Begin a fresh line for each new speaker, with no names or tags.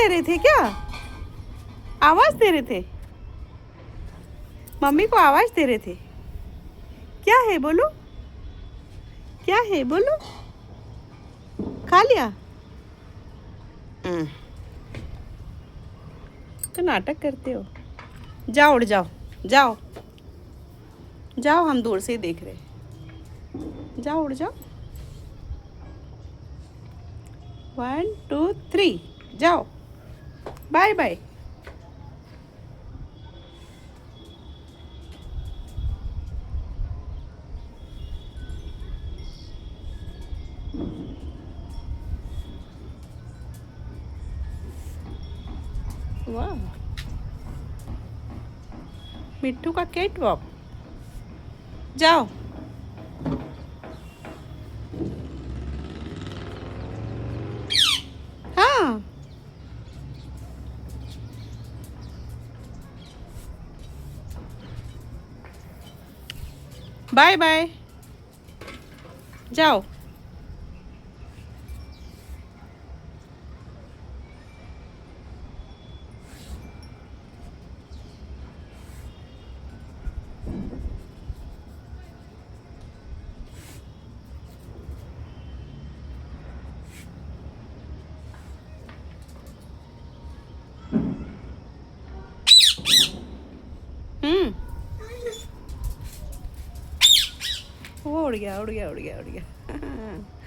दे रहे थे क्या? आवाज़ दे रहे थे? मम्मी को आवाज़ दे रहे थे? क्या है बोलो? क्या है बोलो? खा लिया? तो नाटक करते हो। जाओ उड़ जाओ, जाओ जाओ, हम दूर से ही देख रहे। जाओ उड़ जाओ। 1 2 3 जाओ। Bye bye. वाह, मिट्टू का कैट वॉक। जाओ। हाँ, बाय बाय। जाओ। वो उड़ गया, उड़ गया, उड़ गया, उड़ गया।